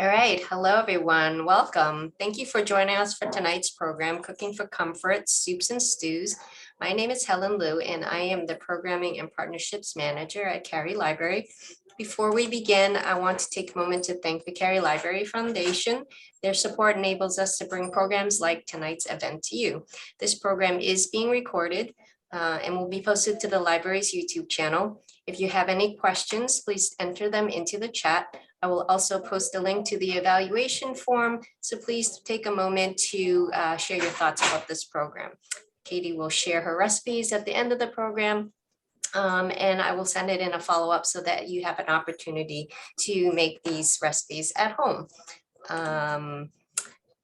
All right. Hello, everyone. Welcome. Thank you for joining us for tonight's program, Cooking for Comfort, Soups and Stews. My name is Helen Liu, and I am the Programming and Partnerships Manager at Cary Library. Before we begin, I want to take a moment to thank the Cary Library Foundation. Their support enables us to bring programs like tonight's event to you. This program is being recorded and will be posted to the library's YouTube channel. If you have any questions, please enter them into the chat. I will also post a link to the evaluation form, so please take a moment to share your thoughts about this program. Katie will share her recipes at the end of the program, and I will send it in a follow-up so that you have an opportunity to make these recipes at home.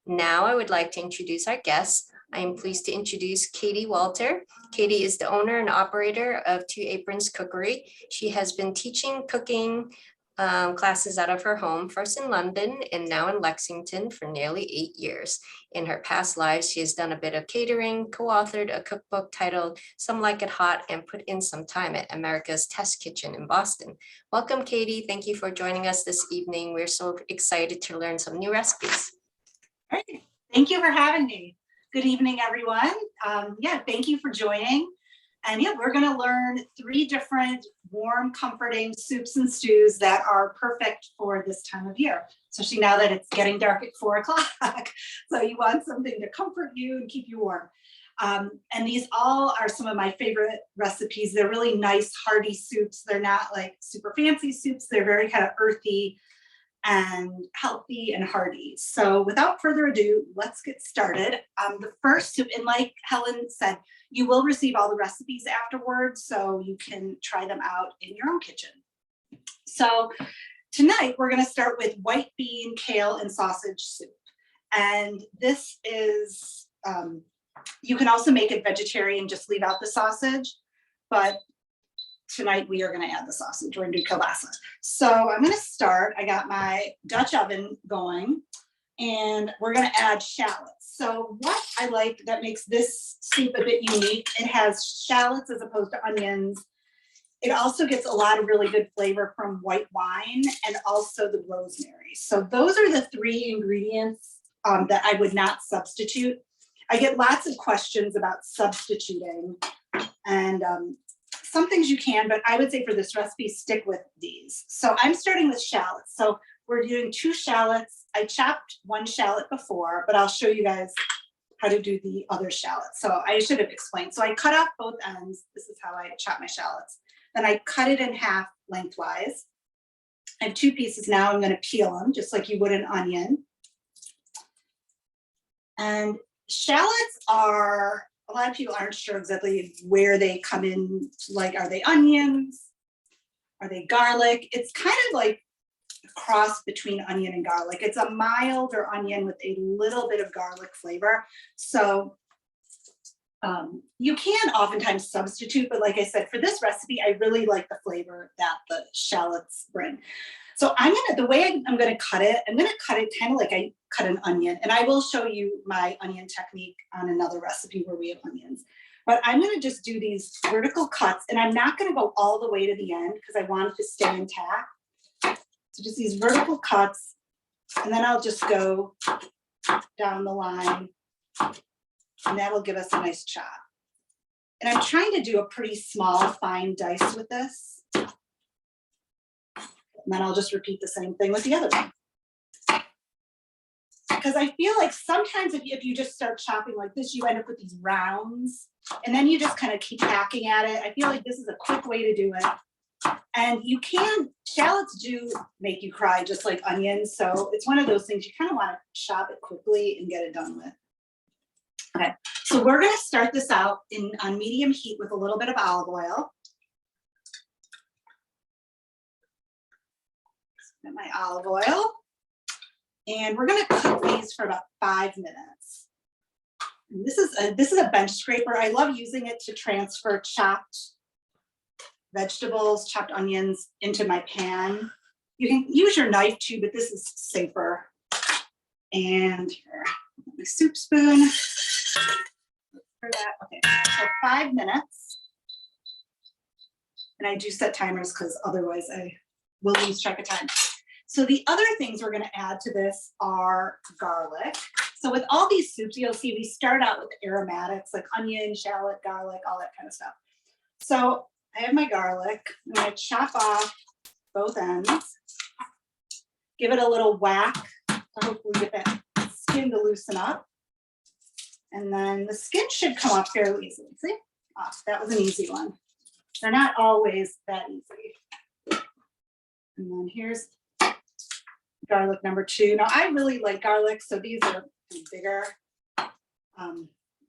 Now I would like to introduce our guests. I am pleased to introduce Katie Walter. Katie is the owner and operator of Two Aprons Cookery. She has been teaching cooking classes out of her home, first in London and now in Lexington for nearly 8 years. In her past lives, she has done a bit of catering, co-authored a cookbook titled Some Like It Hot, and put in some time at America's Test Kitchen in Boston. Welcome, Katie. Thank you for joining us this evening. We're so excited to learn some new recipes. Great. Thank you for having me. Good evening, everyone. Thank you for joining. And we're going to learn 3 different warm, comforting soups and stews that are perfect for this time of year, especially now that it's getting dark at 4 o'clock. So you want something to comfort you and keep you warm. And these all are some of my favorite recipes. They're really nice, hearty soups. They're not like super fancy soups. They're very kind of earthy and healthy and hearty. So without further ado, let's get started. The first soup, and like Helen said, you will receive all the recipes afterwards, so you can try them out in your own kitchen. So tonight we're going to start with white bean, kale, and sausage soup. And this is, you can also make it vegetarian, just leave out the sausage, but tonight we are going to add the sausage. We're going to do kielbasa. So I'm going to start. I got my Dutch oven going, and we're going to add shallots. So what I like that makes this soup a bit unique, it has shallots as opposed to onions. It also gets a lot of really good flavor from white wine and also the rosemary. So those are the 3 ingredients that I would not substitute. I get lots of questions about substituting, and some things you can, but I would say for this recipe, stick with these. So I'm starting with shallots. So we're doing 2 shallots. I chopped 1 shallot before, but I'll show you guys how to do the other shallots. So I should have explained. So I cut off both ends. This is how I chop my shallots. Then I cut it in half lengthwise. I have 2 pieces now. I'm going to peel them just like you would an onion. And shallots are, a lot of people aren't sure exactly where they come in. Like, are they onions? Are they garlic? It's kind of like a cross between onion and garlic. It's a milder onion with a little bit of garlic flavor. So you can oftentimes substitute, but like I said, for this recipe, I really like the flavor that the shallots bring. So the way I'm going to cut it, I'm going to cut it kind of like I cut an onion. And I will show you my onion technique on another recipe where we have onions. But I'm going to just do these vertical cuts, and I'm not going to go all the way to the end because I want it to stay intact. So just these vertical cuts, and then I'll just go down the line, and that will give us a nice chop. And I'm trying to do a pretty small, fine dice with this. And then I'll just repeat the same thing with the other one. Because I feel like sometimes if you just start chopping like this, you end up with these rounds, and then you just kind of keep hacking at it. I feel like this is a quick way to do it. And shallots do make you cry just like onions. So it's one of those things you kind of want to chop it quickly and get it done with. Okay, so we're going to start this out on medium heat with a little bit of olive oil. Get my olive oil. And we're going to cook these for about 5 minutes. And this is a bench scraper. I love using it to transfer chopped vegetables, chopped onions into my pan. You can use your knife too, but this is safer. And here, my soup spoon. For that. Okay, so 5 minutes. And I do set timers because otherwise I will lose track of time. So the other things we're gonna add to this are garlic. So with all these soups, you'll see we start out with aromatics like onion, shallot, garlic, all that kind of stuff. So I have my garlic. I'm gonna chop off both ends. Give it a little whack to hopefully get that skin to loosen up. And then the skin should come off fairly easily. See? Oh, that was an easy one. They're not always that easy. And then here's garlic number 2. Now I really like garlic, so these are bigger.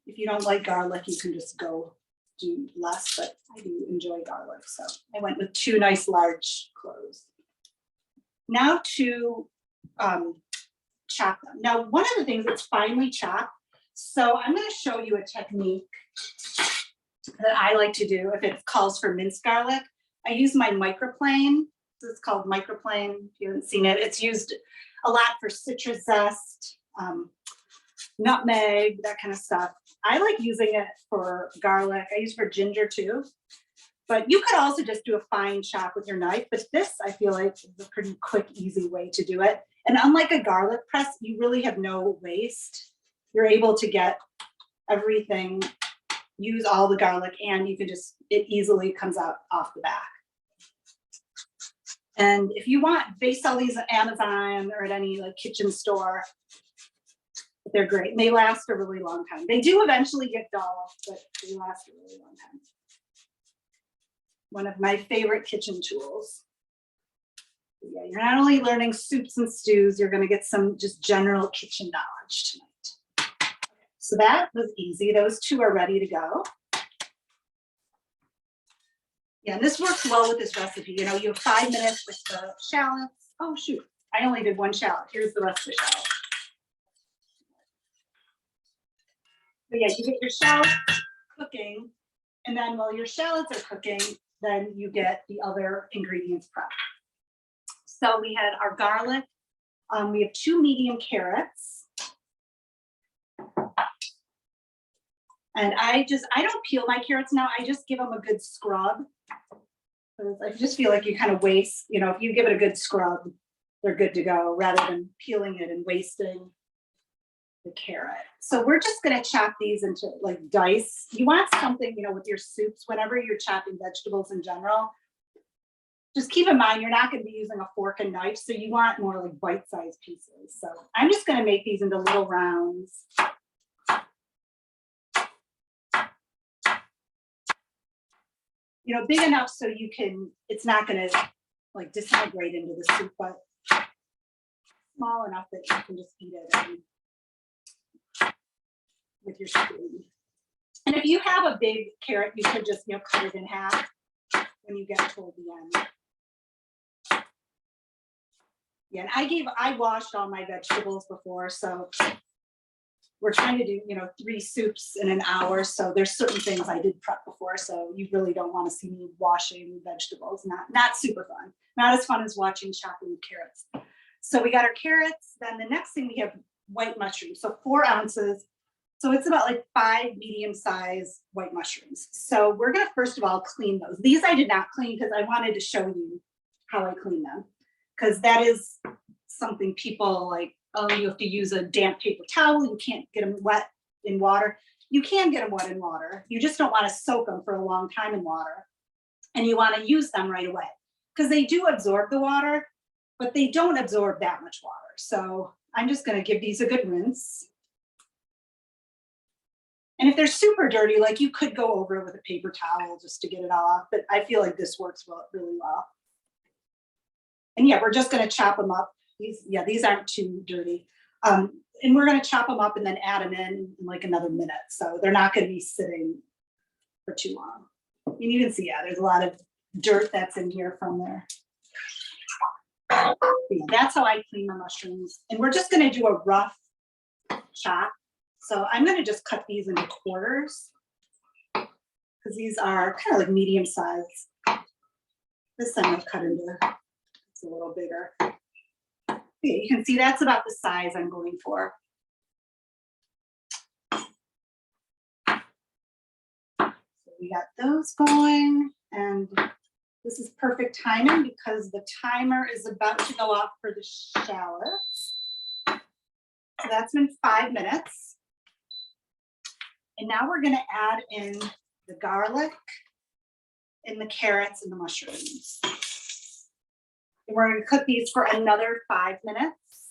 If you don't like garlic, you can just go do less, but I do enjoy garlic, so I went with 2 nice large cloves. Now to chop them. Now one of the things that's finely chopped, so I'm going to show you a technique that I like to do if it calls for minced garlic. I use my microplane. This is called microplane. If you haven't seen it, it's used a lot for citrus zest, nutmeg, that kind of stuff. I like using it for garlic. I use for ginger too. But you could also just do a fine chop with your knife. But this, I feel like, is a pretty quick, easy way to do it. And unlike a garlic press, you really have no waste. You're able to get everything, use all the garlic, and you can just, it easily comes out off the back. And if you want, they sell these at Amazon or at any like kitchen store. They're great. And they last a really long time. They do eventually get dull, but they last a really long time. One of my favorite kitchen tools. Yeah, you're not only learning soups and stews, you're going to get some just general kitchen knowledge tonight. So that was easy. Those 2 are ready to go. Yeah, and this works well with this recipe. You know, you have 5 minutes with the shallots. Oh shoot, I only did 1 shallot. Here's the rest of the shallot. But yeah, you get your shallots cooking, and then while your shallots are cooking, then you get the other ingredients prepped. So we had our garlic. We have 2 medium carrots. And I don't peel my carrots now. I just give them a good scrub. I just feel like you kind of waste, you know, if you give it a good scrub, they're good to go rather than peeling it and wasting the carrot. So we're just going to chop these into like dice. You want something, you know, with your soups, whenever you're chopping vegetables in general, just keep in mind, you're not going to be using a fork and knife. So you want more like bite-sized pieces. So I'm just going to make these into little rounds. You know, big enough so you can, it's not going to like disintegrate into the soup, but small enough that you can just eat it with your spoon. And if you have a big carrot, you could just, you know, cut it in half when you get toward the end. Yeah, and I washed all my vegetables before, so we're trying to do, you know, 3 soups in an hour. So there's certain things I did prep before. So you really don't want to see me washing vegetables. Not super fun. Not as fun as watching chopping carrots. So we got our carrots. Then the next thing we have white mushrooms. So 4 ounces. So it's about like 5 medium-sized white mushrooms. So we're going to first of all clean those. These I did not clean because I wanted to show you how I clean them. Because that is something people like, oh, you have to use a damp paper towel. You can't get them wet in water. You can get them wet in water. You just don't want to soak them for a long time in water. And you want to use them right away. Because they do absorb the water, but they don't absorb that much water. So I'm just going to give these a good rinse. And if they're super dirty, like you could go over it with a paper towel just to get it off. But I feel like this works really well. And yeah, we're just going to chop them up. These aren't too dirty. And we're going to chop them up and then add them in like another minute. So they're not going to be sitting for too long. And you can see, yeah, there's a lot of dirt that's in here from there. Yeah, that's how I clean my mushrooms. And we're just going to do a rough chop. So I'm going to just cut these into quarters because these are kind of like medium size. This I'm going to cut into, it's a little bigger. Okay, you can see that's about the size I'm going for. So we got those going, and This is perfect timing because the timer is about to go off for the shallots. So that's been 5 minutes. And now we're gonna add in the garlic and the carrots and the mushrooms. And we're gonna cook these for another 5 minutes.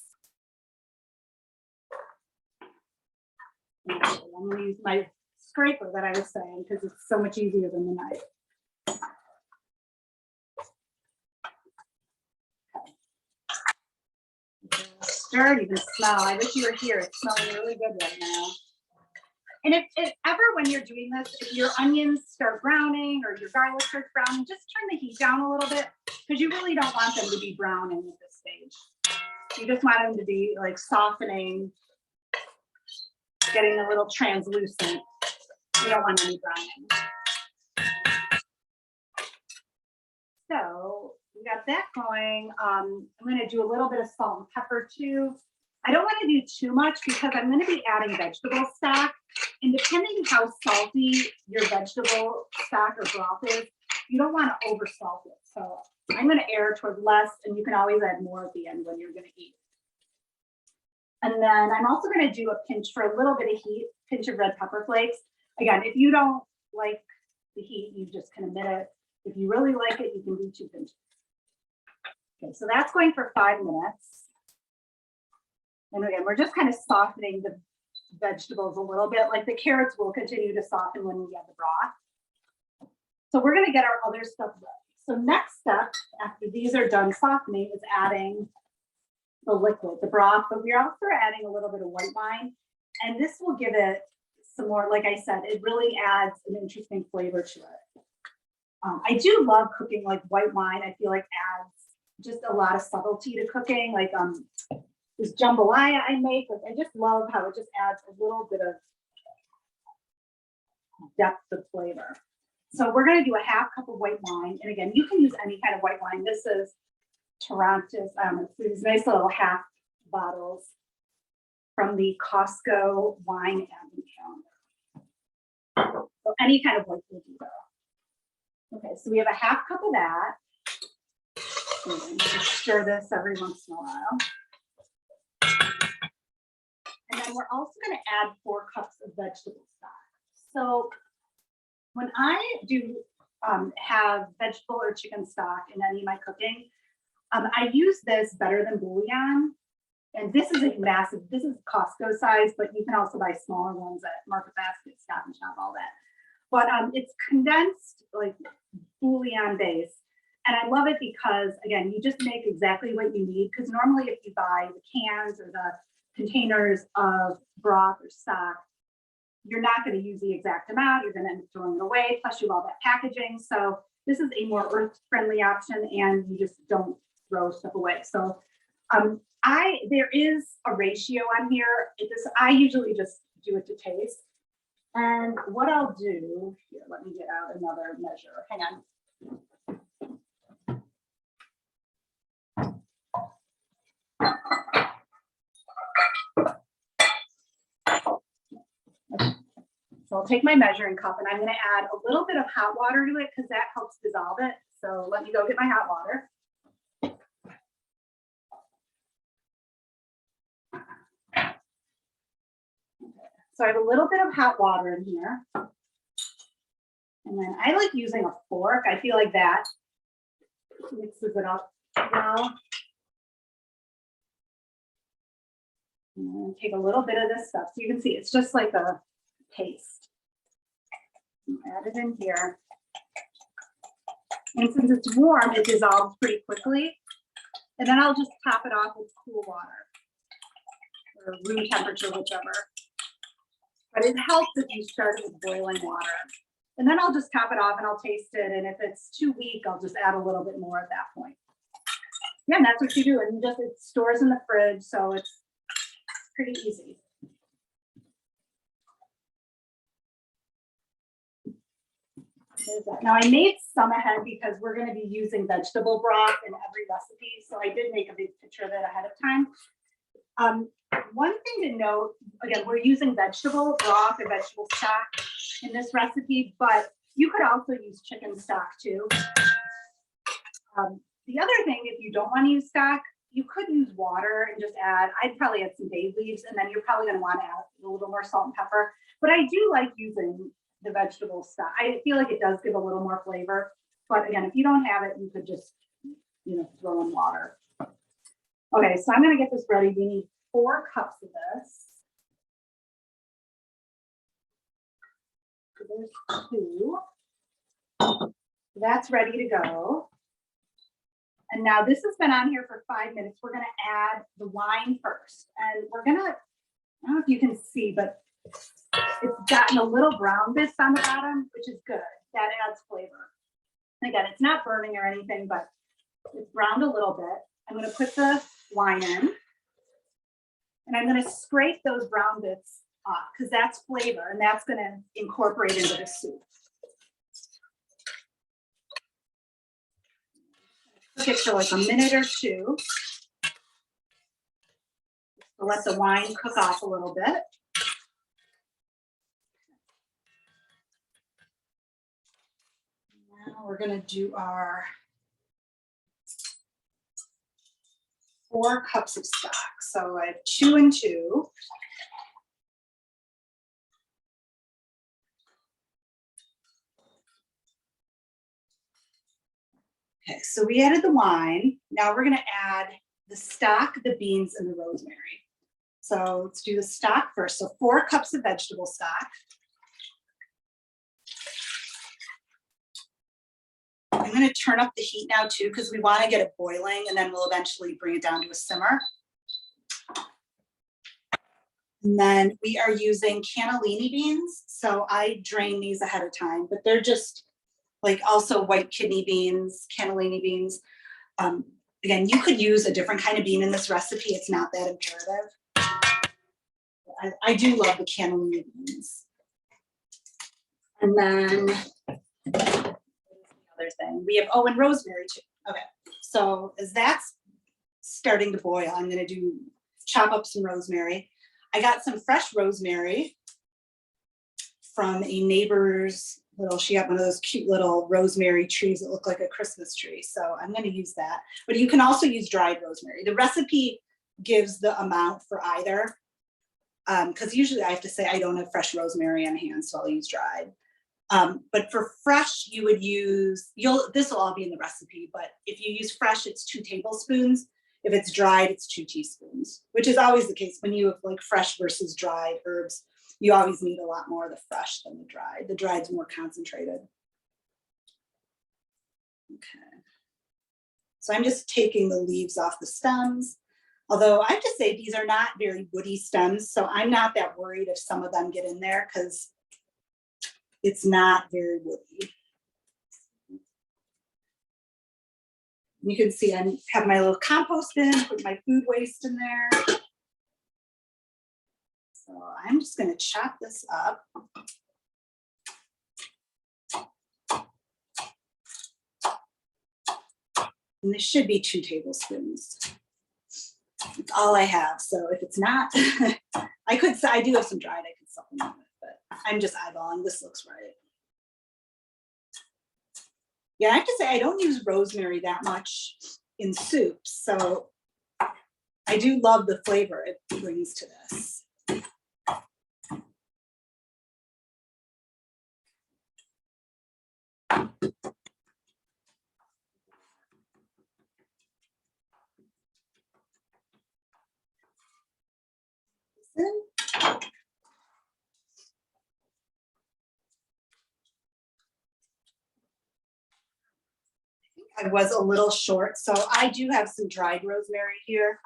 Actually, I'm gonna use my scraper that I was saying because it's so much easier than the knife. Stir, you can smell. I wish you were here. It's smelling really good right now. And if ever when you're doing this, if your onions start browning or your garlic starts browning, just turn the heat down a little bit because you really don't want them to be browning at this stage. You just want them to be like softening, getting a little translucent. You don't want any browning. So we got that going. I'm going to do a little bit of salt and pepper too. I don't want to do too much because I'm going to be adding vegetable stock. And depending how salty your vegetable stock or broth is, you don't want to over salt it. So I'm going to err toward less, and you can always add more at the end when you're going to eat. And then I'm also going to do a pinch for a little bit of heat, pinch of red pepper flakes. Again, if you don't like the heat, you just can omit it. If you really like it, you can do 2 pinches. Okay, so that's going for 5 minutes. And again, we're just kind of softening the vegetables a little bit. Like the carrots will continue to soften when we get the broth. So we're going to get our other stuff ready. So next step, after these are done softening, is adding the liquid, the broth, but we're also adding a little bit of white wine. And this will give it some more, like I said, it really adds an interesting flavor to it. I do love cooking like white wine. I feel like adds just a lot of subtlety to cooking. Like this jambalaya I make, like I just love how it just adds a little bit of depth of flavor. So we're going to do a half cup of white wine. And again, you can use any kind of white wine. This is Toronto's, these nice little half bottles from the Costco wine advent calendar. So any kind of white will do though. Okay, so we have a half cup of that. And just stir this every once in a while. And then we're also going to add 4 cups of vegetable stock. So when I do have vegetable or chicken stock in any of my cooking, I use this better than bouillon. And this is a massive, this is Costco size, but you can also buy smaller ones at Market Basket, Stop and Shop, all that. But it's condensed, like bouillon base. And I love it because, again, you just make exactly what you need. Because normally if you buy the cans or the containers of broth or stock, you're not going to use the exact amount. You're going to end up throwing it away. Plus you have all that packaging. So this is a more earth-friendly option, and you just don't throw stuff away. So there is a ratio on here. I usually just do it to taste. And what I'll do here, let me get out another measure. Hang on. So I'll take my measuring cup and I'm going to add a little bit of hot water to it because that helps dissolve it. So let me go get my hot water. So I have a little bit of hot water in here. And then I like using a fork. I feel like that mixes it up well. And I'm going to take a little bit of this stuff. So you can see it's just like a paste. Add it in here. And since it's warm, it dissolves pretty quickly. And then I'll just top it off with cool water or room temperature, whichever. But it helps if you start with boiling water. And then I'll just top it off and I'll taste it. And if it's too weak, I'll just add a little bit more at that point. Yeah, and that's what you do. And just it stores in the fridge, so it's pretty easy. Now I made some ahead because we're going to be using vegetable broth in every recipe. So I did make a big picture of it ahead of time. One thing to note, again, we're using vegetable broth or vegetable stock in this recipe, but you could also use chicken stock too. The other thing, if you don't want to use stock, you could use water and just add, I'd probably add some bay leaves, and then you're probably going to want to add a little more salt and pepper. But I do like using the vegetable stock. I feel like it does give a little more flavor. But again, if you don't have it, you could just, throw in water. Okay, so I'm going to get this ready. We need 4 cups of this. So there's 2. That's ready to go. And now this has been on here for 5 minutes. We're going to add the wine first. And we're going to, I don't know if you can see, but it's gotten a little brown bits on the bottom, which is good. That adds flavor. And again, it's not burning or anything, but it's browned a little bit. I'm going to put the wine in. And I'm going to scrape those brown bits off because that's flavor and that's going to incorporate into the soup. Cook it for like a minute or 2. We'll let the wine cook off a little bit. Now we're going to do our 4 cups of stock. So I have 2 and 2. Okay, so we added the wine. Now we're going to add the stock, the beans, and the rosemary. So let's do the stock first. So 4 cups of vegetable stock. I'm going to turn up the heat now too, because we want to get it boiling and then we'll eventually bring it down to a simmer. And then we are using cannellini beans. So I drain these ahead of time, but they're just like also white kidney beans, cannellini beans. Again, you could use a different kind of bean in this recipe. It's not that imperative. I do love the cannellini beans. And then the other thing we have, and rosemary too. Okay, so as that's starting to boil, I'm going to chop up some rosemary. I got some fresh rosemary from a neighbor's she got one of those cute little rosemary trees that look like a Christmas tree. So I'm going to use that, but you can also use dried rosemary. The recipe gives the amount for either. Because usually I have to say I don't have fresh rosemary on hand, so I'll use dried. But for fresh, you would use, this will all be in the recipe, but if you use fresh, it's 2 tablespoons. If it's dried, it's 2 teaspoons, which is always the case when you have like fresh versus dried herbs. You always need a lot more of the fresh than the dried. The dried's more concentrated. Okay. So I'm just taking the leaves off the stems. Although I have to say these are not very woody stems, so I'm not that worried if some of them get in there because it's not very woody. You can see I have my little compost bin, put my food waste in there. So I'm just going to chop this up. And this should be 2 tablespoons. It's all I have. So if it's not, I do have some dried I could supplement with, but I'm just eyeballing. This looks right. Yeah, I have to say I don't use rosemary that much in soups. So I do love the flavor it brings to this. I was a little short, so I do have some dried rosemary here.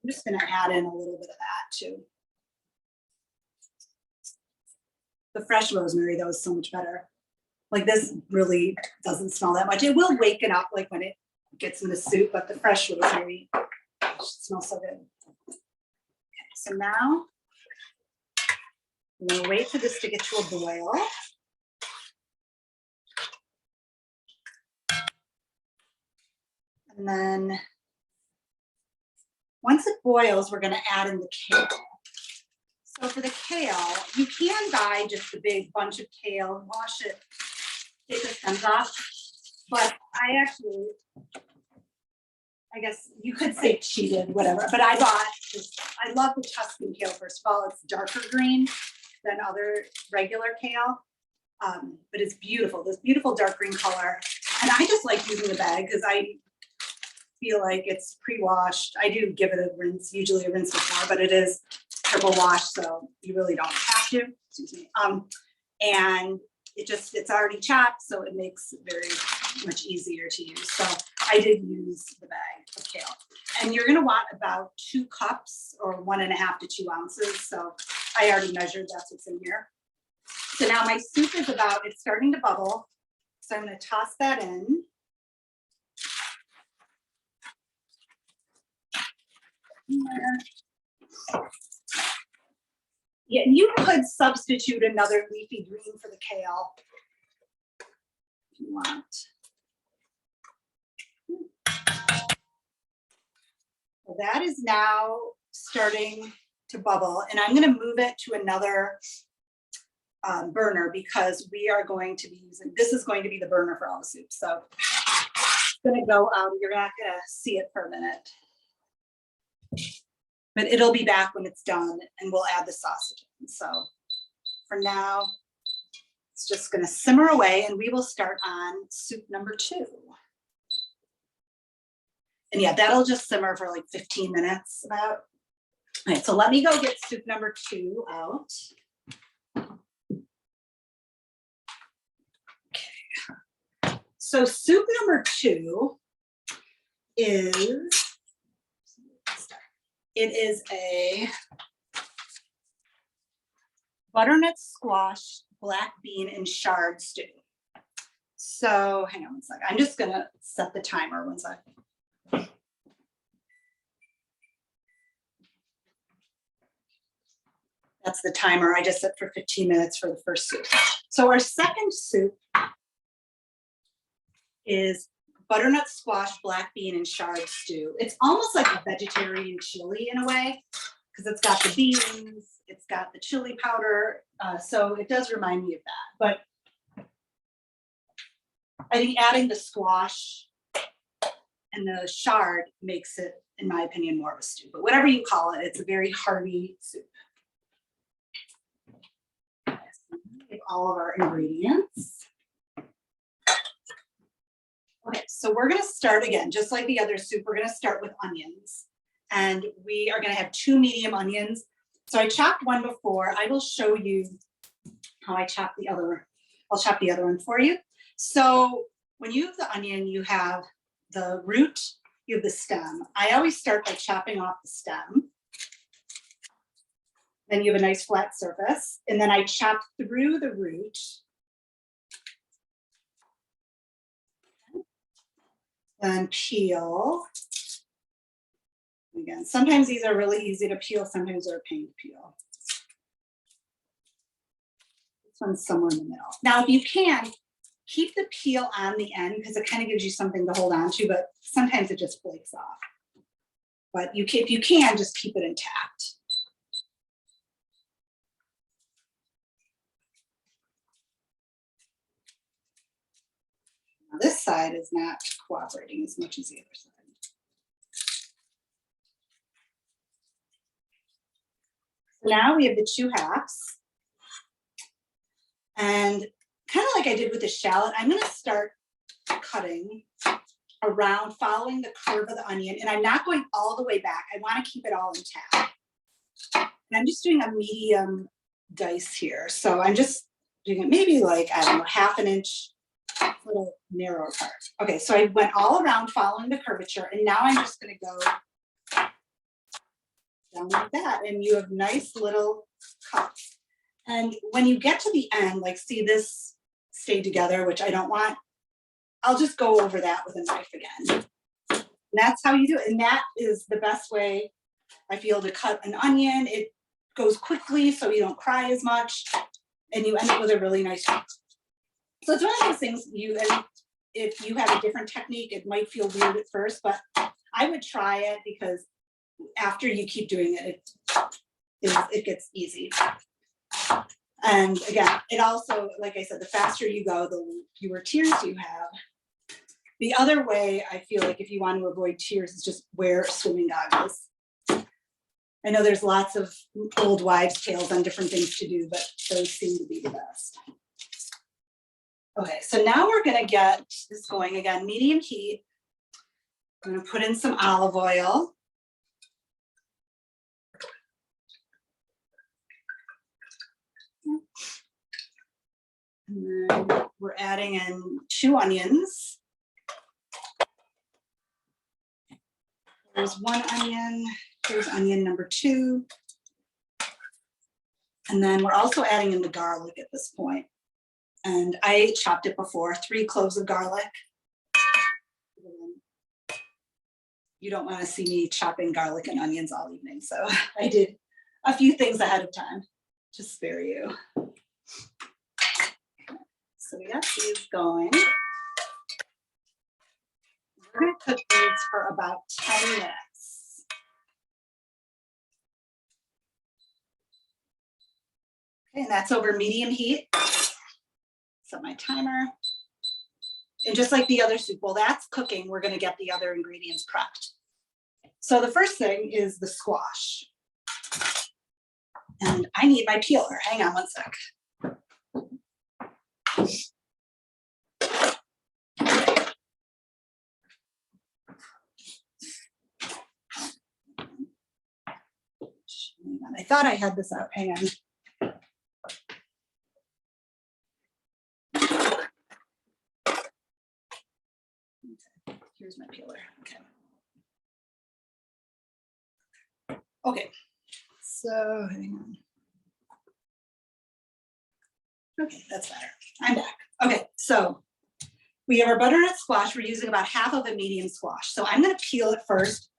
I'm just going to add in a little bit of that too. The fresh rosemary, though, is so much better. Like this really doesn't smell that much. It will wake it up like when it gets in the soup, but the fresh rosemary smells so good. Okay, so now I'm going to wait for this to get to a boil. And then once it boils, we're going to add in the kale. So for the kale, you can buy just a big bunch of kale, wash it, take the stems off. but I guess you could say cheated, whatever, but I bought this, I love the Tuscan kale, first of all, it's darker green than other regular kale. But it's beautiful, this beautiful dark green color. And I just like using the bag because I feel like it's pre-washed. I do give it a rinse, usually a rinse before, but it is triple wash, so you really don't have to, excuse me. And it's already chopped, so it makes it very much easier to use. So I did use the bag of kale. And you're gonna want about 2 cups or 1.5 to 2 ounces. So I already measured, that's what's in here. So now my soup is it's starting to bubble. So I'm gonna toss that in. Yeah, you could substitute another leafy green for the kale if you want. So that is now starting to bubble, and I'm going to move it to another burner because we are going to be using, this is going to be the burner for all the soup. So it's going to go out, you're not going to see it for a minute. But it'll be back when it's done and we'll add the sausage in. So for now, it's just gonna simmer away and we will start on soup number 2. And yeah, that'll just simmer for like 15 minutes about. All right, so let me go get soup number 2 out. Okay. So soup number 2 is, it is a butternut squash, black bean, and chard stew. So hang on one second. I'm just gonna set the timer 1 second. That's the timer. I just set for 15 minutes for the first soup. So our second soup is butternut squash, black bean, and chard stew. It's almost like a vegetarian chili in a way, because it's got the beans, it's got the chili powder. So it does remind me of that. But I think adding the squash and the chard makes it, in my opinion, more of a stew. But whatever you call it, it's a very hearty soup. So we have all of our ingredients. Okay, so we're gonna start again, just like the other soup, we're gonna start with onions. And we are gonna have 2 medium onions. So I chopped one before. I will show you how I chop the other one. I'll chop the other one for you. So when you have the onion, you have the root, you have the stem. I always start by chopping off the stem. Then you have a nice flat surface. And then I chop through the root. Then peel. Again, sometimes these are really easy to peel, sometimes they're a pain to peel. This one's somewhere in the middle. Now, if you can, keep the peel on the end because it kind of gives you something to hold on to, but sometimes it just flakes off. But if you can, just keep it intact. Now, this side is not cooperating as much as the other side. Now we have the 2 halves. And kind of like I did with the shallot, I'm going to start cutting around, following the curve of the onion. And I'm not going all the way back. I want to keep it all intact. And I'm just doing a medium dice here. So I'm just doing it maybe like, I don't know, 1/2 inch, little narrower part. Okay, so I went all around following the curvature. And now I'm just going to go down like that, and you have nice little cuts. And when you get to the end, like see this stay together, which I don't want, I'll just go over that with a knife again. And that's how you do it. And that is the best way I feel to cut an onion. It goes quickly, so you don't cry as much, and you end up with a really nice cut. So it's one of those things, if you have a different technique, it might feel weird at first, but I would try it because after you keep doing it, it gets easy. And again, it also, like I said, the faster you go, the fewer tears you have. The other way I feel like if you want to avoid tears is just wear swimming goggles. I know there's lots of old wives' tales on different things to do, but those seem to be the best. Okay, so now we're gonna get this going again, medium heat. I'm gonna put in some olive oil. And then we're adding in 2 onions. There's 1 onion, here's onion number 2. And then we're also adding in the garlic at this point. And I chopped it before, 3 cloves of garlic. You don't want to see me chopping garlic and onions all evening, so I did a few things ahead of time to spare you. So we got these going. We're going to cook these for about 10 minutes. Okay, and that's over medium heat. Set my timer. And just like the other soup, while that's cooking, we're going to get the other ingredients prepped. So the first thing is the squash. And I need my peeler. Hang on one sec. I thought I had this out. Hang on. Here's my peeler. Okay. Okay. So hang on. Okay, that's better. I'm back. Okay, so we have our butternut squash. We're using about half of a medium squash. So I'm going to peel it first,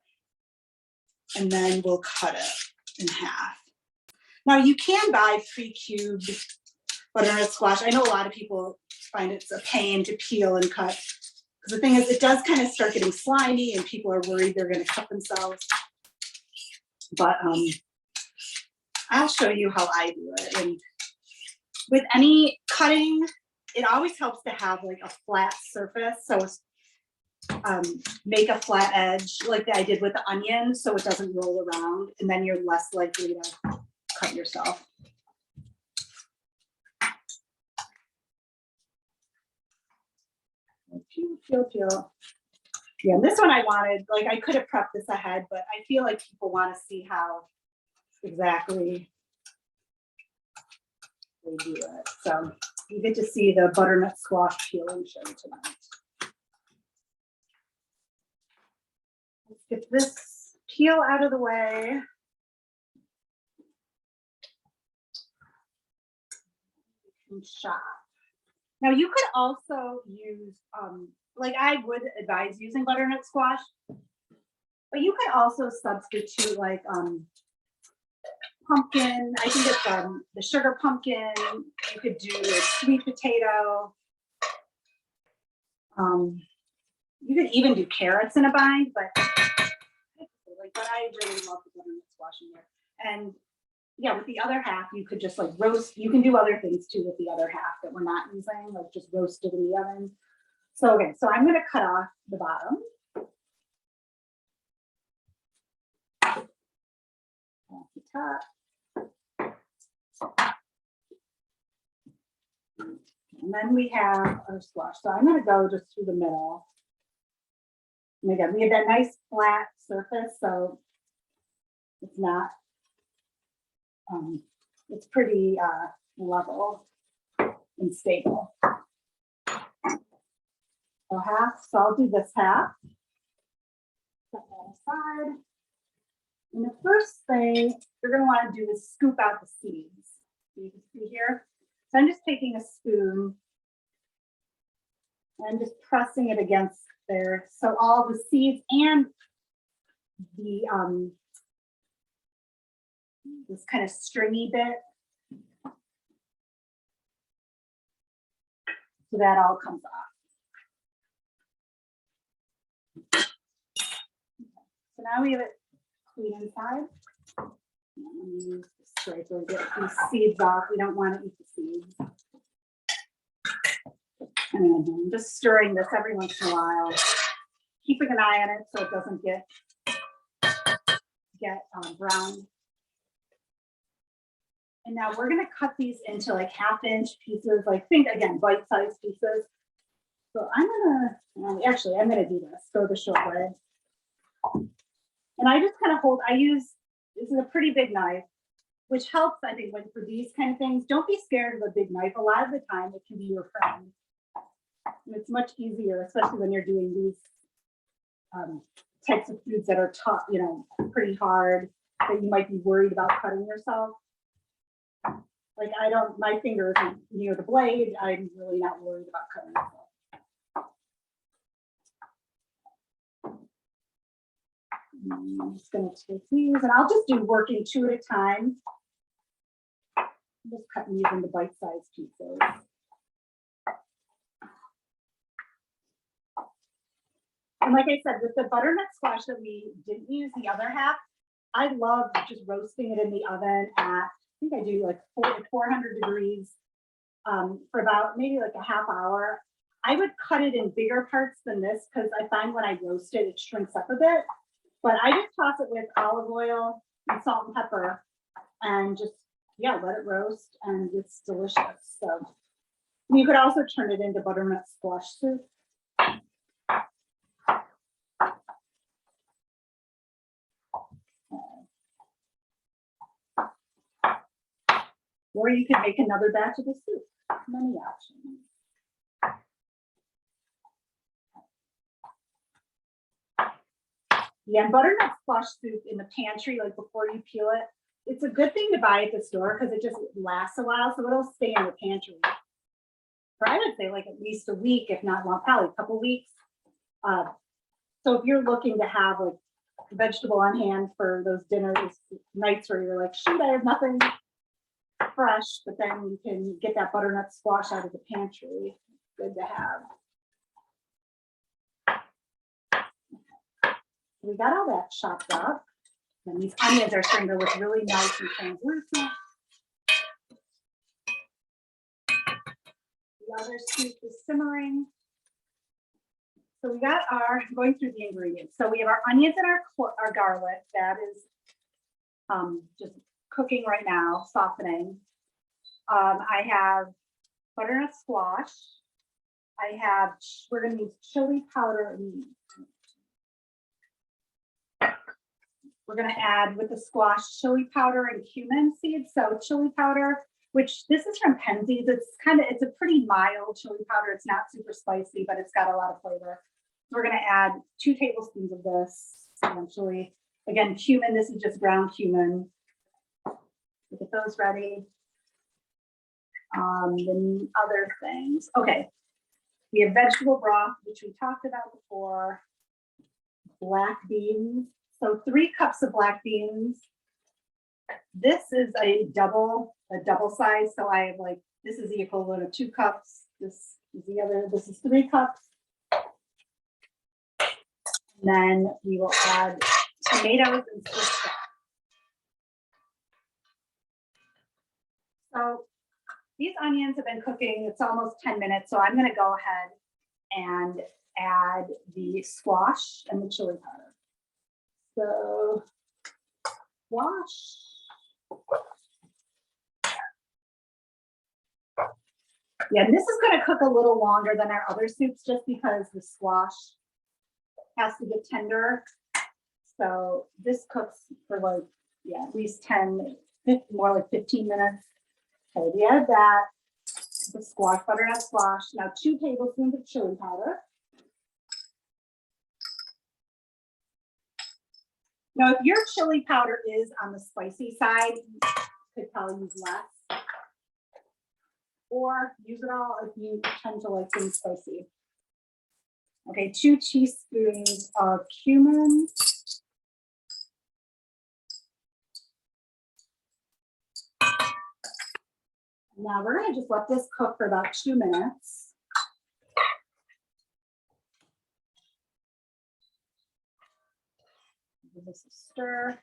and then we'll cut it in half. Now you can buy pre-cubed butternut squash. I know a lot of people find it's a pain to peel and cut. Because the thing is, it does kind of start getting slimy, and people are worried they're going to cut themselves. But I'll show you how I do it. And with any cutting, it always helps to have like a flat surface. So make a flat edge like I did with the onion, so it doesn't roll around, and then you're less likely to cut yourself. Peel. Yeah, and this one I wanted, like I could have prepped this ahead, but I feel like people want to see how exactly they do it. So you get to see the butternut squash peeling show tonight. Let's get this peel out of the way. And chop. Now you could also use, like I would advise using butternut squash, but you could also substitute like pumpkin. I think it's the sugar pumpkin. You could do a sweet potato. You could even do carrots in a bind, but I really love the butternut squash in there. And yeah, with the other half, you could just like roast. You can do other things too with the other half that we're not using, like just roast it in the oven. So, okay, so I'm going to cut off the bottom. Off the top. And then we have our squash. So I'm going to go just through the middle. And again, we have that nice flat surface, so it's not, it's pretty level and stable. So half, so I'll do this half. Set that aside. And the first thing you're going to want to do is scoop out the seeds. So you can see here. So I'm just taking a spoon and just pressing it against there. So all the seeds and the this kind of stringy bit. So that all comes off. So now we have it clean inside. Let me use the scraper to get these seeds off. We don't want to eat the seeds. I'm just stirring this every once in a while, keeping an eye on it so it doesn't get brown. And now we're going to cut these into like 1/2-inch pieces, like think again, bite-sized pieces. So I'm going to do this, go the short way. And I just kind of hold, this is a pretty big knife, which helps, I think, for these kind of things. Don't be scared of a big knife. A lot of the time it can be your friend. And it's much easier, especially when you're doing these types of foods that are tough, pretty hard, that you might be worried about cutting yourself. Like my finger isn't near the blade. I'm really not worried about cutting myself. I'm just going to take these, and I'll just do working 2 at a time. I'm just cutting these into bite-sized pieces. And like I said, with the butternut squash that we didn't use the other half, I love just roasting it in the oven at, I think I do like 400 degrees for about maybe like a ½ hour. I would cut it in bigger parts than this because I find when I roast it, it shrinks up a bit. But I just toss it with olive oil and salt and pepper and just, let it roast, and it's delicious. So you could also turn it into butternut squash soup. Or you could make another batch of the soup. Many options. Yeah, and butternut squash soup in the pantry, like before you peel it, it's a good thing to buy at the store because it just lasts a while, so it'll stay in the pantry for, I would say, like at least a week, if not long, probably a couple weeks. So if you're looking to have like vegetable on hand for those dinners, nights where you're like, shoot, I have nothing fresh, but then you can get that butternut squash out of the pantry. Good to have. We got all that chopped up, and these onions are starting to look really nice and translucent. The other soup is simmering. So we got going through the ingredients. So we have our onions and our garlic. That is just cooking right now, softening. I have butternut squash. We're going to use chili powder. We're going to add with the squash chili powder and cumin seeds. So chili powder, which this is from Penzeys. It's a pretty mild chili powder. It's not super spicy, but it's got a lot of flavor. We're going to add 2 tablespoons of this eventually. Again, cumin, this is just ground cumin. We'll get those ready. Then other things. Okay. We have vegetable broth, which we talked about before. Black beans. So 3 cups of black beans. This is a double size. So I have this is the equivalent of 2 cups. This is 3 cups. And then we will add tomatoes and Swiss. So these onions have been cooking. It's almost 10 minutes. So I'm going to go ahead and add the squash and the chili powder. So squash. Yeah, and this is going to cook a little longer than our other soups just because the squash has to get tender. So this cooks for at least 10, more like 15 minutes. Okay, we add that, the squash, butternut squash. Now 2 tablespoons of chili powder. Now, if your chili powder is on the spicy side, you could probably use less. Or use it all if you tend to like things spicy. Okay, 2 teaspoons of cumin. Now we're going to just let this cook for about 2 minutes. Give this a stir.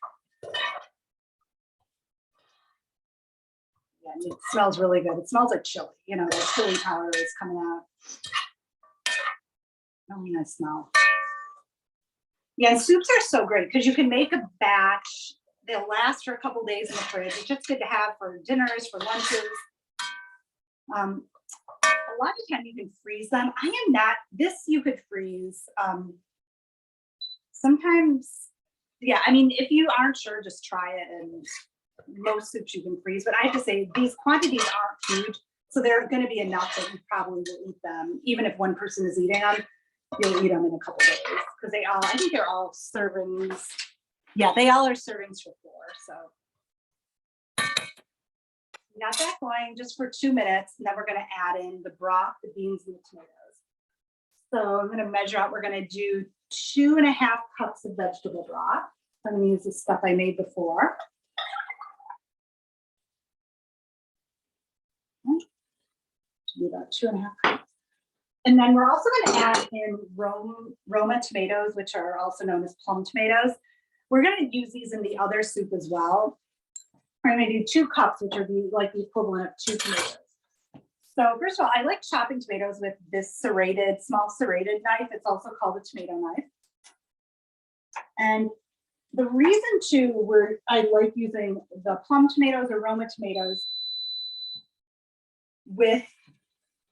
Yeah, it smells really good. It smells like chili. The chili powder is coming out. Oh, I smell. Yeah, and soups are so great because you can make a batch. They'll last for a couple days in the fridge. It's just good to have for dinners, for lunches. A lot of the time you can freeze them. I am not, this you could freeze. Sometimes, yeah, I mean, if you aren't sure, just try it. And most soups you can freeze. But I have to say, these quantities aren't huge. So they're going to be enough that you probably will eat them. Even if one person is eating them, you'll eat them in a couple days. Because they all, I think they're all servings. Yeah, they all are servings for 4. So we got that going just for 2 minutes. And then we're going to add in the broth, the beans, and the tomatoes. So I'm going to measure out, we're going to do 2.5 cups of vegetable broth. I'm going to use the stuff I made before. Do about 2.5 cups. And then we're also going to add in Roma tomatoes, which are also known as plum tomatoes. We're going to use these in the other soup as well. We're going to do 2 cups, which are like the equivalent of 2 tomatoes. So first of all, I like chopping tomatoes with this small serrated knife. It's also called a tomato knife. And the reason I like using the plum tomatoes or Roma tomatoes with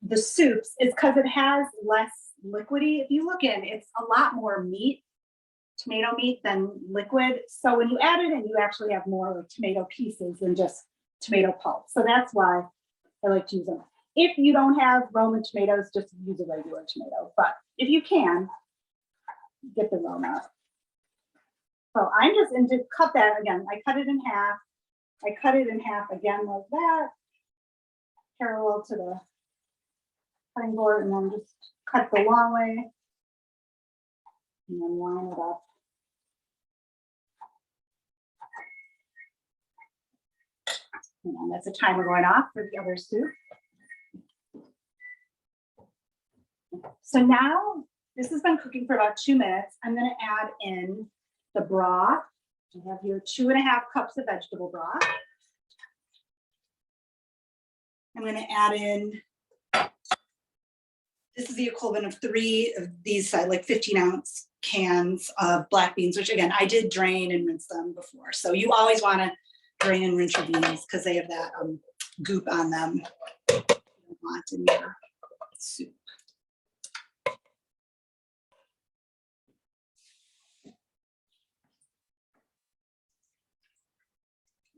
the soups is because it has less liquidy. If you look in, it's a lot more meat, tomato meat than liquid. So when you add it in, you actually have more like tomato pieces than just tomato pulp. So that's why I like to use them. If you don't have Roma tomatoes, just use a regular tomato. But if you can, get the Roma. So I'm just going to cut that again. I cut it in half. I cut it in half again like that, parallel to the cutting board, and then just cut the long way and then line it up. And that's a timer going off for the other soup. So now this has been cooking for about 2 minutes. I'm going to add in the broth. I have here 2.5 cups of vegetable broth. I'm going to add in, this is the equivalent of 3 of these like 15-ounce cans of black beans, which again, I did drain and rinse them before. So you always want to drain and rinse your beans because they have that goop on them you don't want in your soup.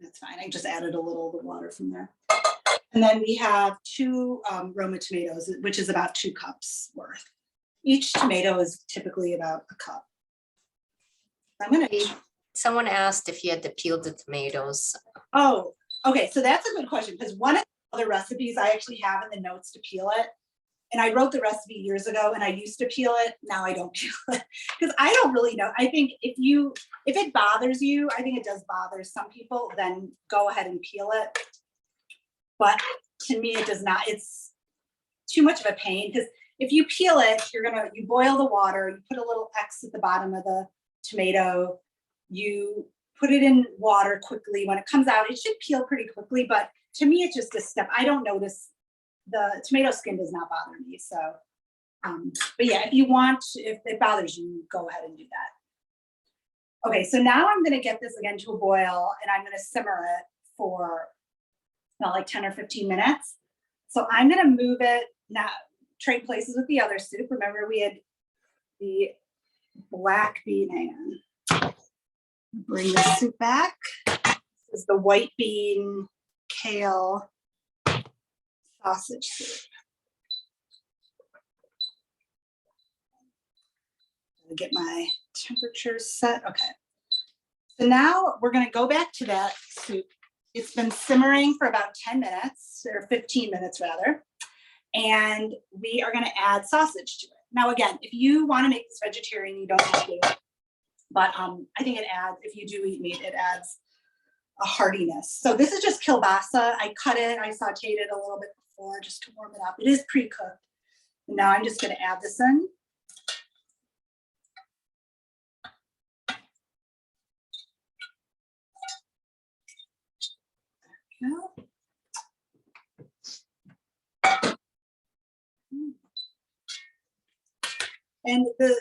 That's fine. I just added a little of the water from there. And then we have 2 Roma tomatoes, which is about 2 cups worth. Each tomato is typically about a cup. I'm gonna. Someone asked if you had to peel the tomatoes. Oh, okay. So that's a good question because one of the other recipes I actually have in the notes to peel it. And I wrote the recipe years ago and I used to peel it. Now I don't peel it because I don't really know. I think if it bothers you, I think it does bother some people, then go ahead and peel it. But to me, it does not. It's too much of a pain because if you peel it, you boil the water, you put a little X at the bottom of the tomato, you put it in water quickly. When it comes out, it should peel pretty quickly, but to me, it's just a step. I don't notice. The tomato skin does not bother me. So, but yeah, if it bothers you, go ahead and do that. Okay, so now I'm gonna get this again to a boil and I'm gonna simmer it for about like 10 or 15 minutes. So I'm gonna move it now, trade places with the other soup. Remember we had the black bean, hang on. Bring the soup back. This is the white bean, kale, sausage soup. Get my temperature set. Okay. So now we're going to go back to that soup. It's been simmering for about 10 minutes or 15 minutes rather. And we are going to add sausage to it. Now, again, if you want to make this vegetarian, you don't have to. But I think it adds, if you do eat meat, it adds a heartiness. So this is just kielbasa. I cut it, I sauteed it a little bit before just to warm it up. It is pre-cooked. And now I'm just going to add this in. And the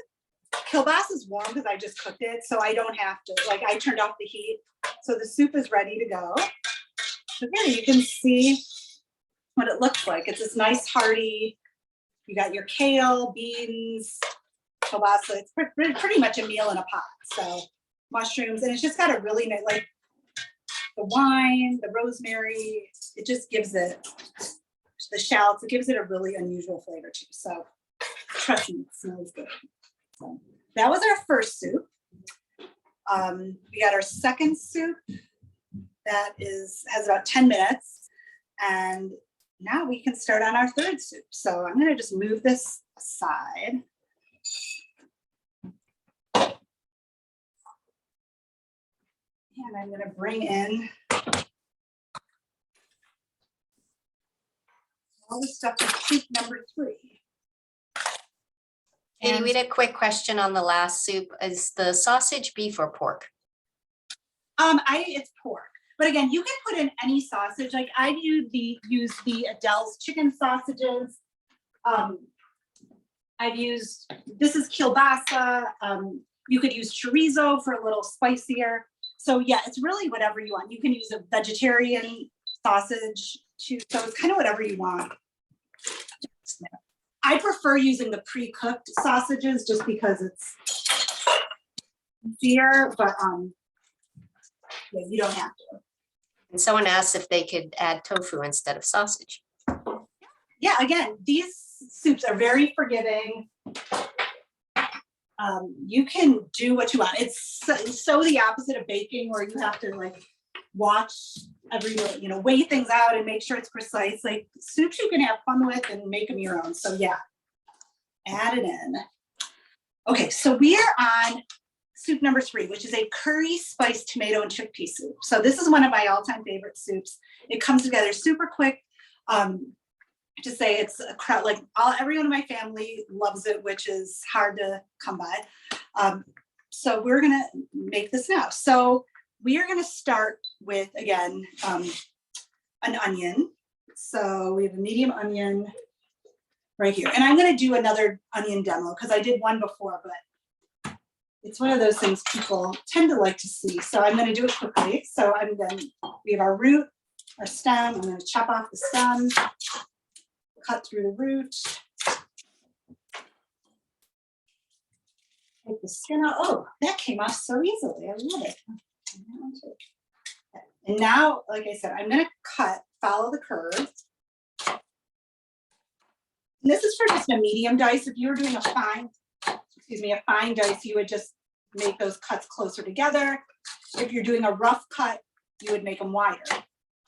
kielbasa is warm because I just cooked it, so I don't have to, like, I turned off the heat. So the soup is ready to go. So here you can see what it looks like. It's this nice hearty, you got your kale, beans, kielbasa. It's pretty much a meal in a pot. So mushrooms, and it's just got a really nice, like the wine, the rosemary, it just gives it, the shallots, it gives it a really unusual flavor too. So trust me, it smells good. So that was our first soup. We got our second soup that has about 10 minutes. And now we can start on our third soup. So I'm gonna just move this aside. And I'm gonna bring in all the stuff for soup number 3. Katie, we had a quick question on the last soup. Is the sausage beef or pork? It's pork. But again, you can put in any sausage. Like I use the Adele's chicken sausages. This is kielbasa. You could use chorizo for a little spicier. So yeah, it's really whatever you want. You can use a vegetarian sausage too. So it's kind of whatever you want. I prefer using the pre-cooked sausages just because it's easier, but yeah, you don't have to. And someone asked if they could add tofu instead of sausage. Yeah, again, these soups are very forgiving. You can do what you want. It's so the opposite of baking, where you have to like watch every, weigh things out and make sure it's precise. Like soups you can have fun with and make them your own. So yeah, add it in. Okay, so we are on soup number 3, which is a curry spiced tomato and chickpea soup. So this is one of my all-time favorite soups. It comes together super quick. To say it's a crowd, like everyone in my family loves it, which is hard to come by. So we're gonna make this now. So we are gonna start with, again, an onion. So we have a medium onion right here. And I'm gonna do another onion demo because I did one before, but it's one of those things people tend to like to see. So I'm gonna do it quickly. So we have our root, our stem. I'm gonna chop off the stem, cut through the root, take the skin out. Oh, that came off so easily. I love it. And now, like I said, I'm going to follow the curve. And this is for just a medium dice. If you were doing a fine dice, you would just make those cuts closer together. If you're doing a rough cut, you would make them wider.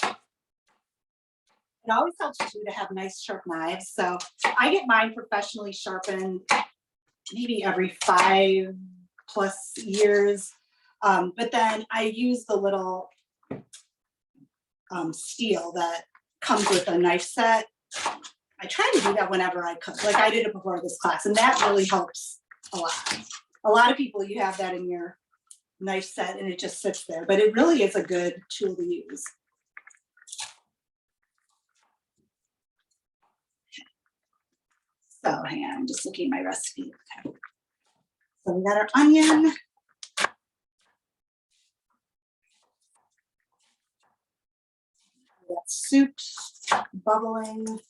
It always helps too to have nice sharp knives. So I get mine professionally sharpened maybe every 5+ years. But then I use the little steel that comes with a knife set. I try to do that whenever I cook. Like I did it before this class, and that really helps a lot. A lot of people, you have that in your knife set and it just sits there, but it really is a good tool to use. So hang on, I'm just looking at my recipe. Okay. So we got our onion. We got soup bubbling.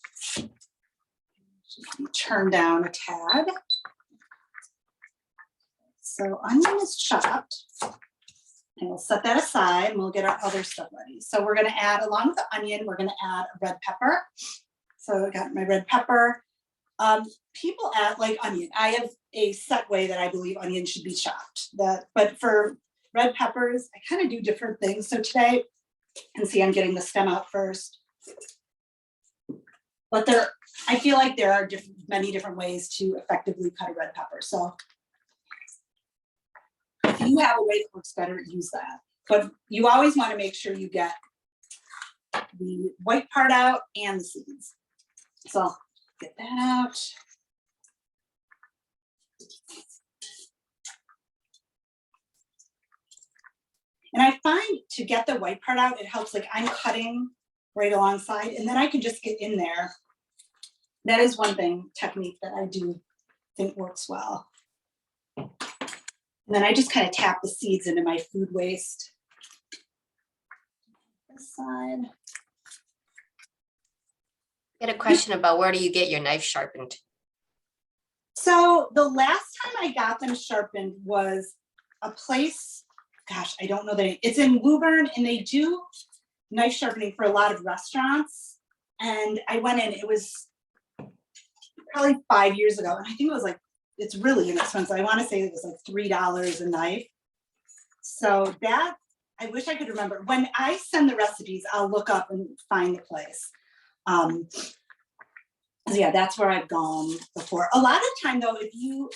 Turn down a tad. So onion is chopped. And we'll set that aside and we'll get our other stuff ready. So we're gonna add, along with the onion, we're gonna add a red pepper. So I got my red pepper. People add like onion. I have a set way that I believe onion should be chopped. But for red peppers, I kind of do different things. So today, you can see I'm getting the stem out first. But I feel like there are many different ways to effectively cut a red pepper. So if you have a way that works better, use that. But you always want to make sure you get the white part out and the seeds. So I'll get that out. And I find to get the white part out, it helps, like I'm cutting right alongside and then I can just get in there. That is one technique that I do think works well. And then I just kind of tap the seeds into my food waste. This side. I had a question about where do you get your knife sharpened? So the last time I got them sharpened was a place, gosh, I don't know that it's in Woburn, and they do knife sharpening for a lot of restaurants. And I went in, it was probably 5 years ago, and I think it was like, it's really inexpensive. I want to say it was like $3 a knife. So that, I wish I could remember. When I send the recipes, I'll look up and find the place. So yeah, that's where I've gone before. A lot of time though, if you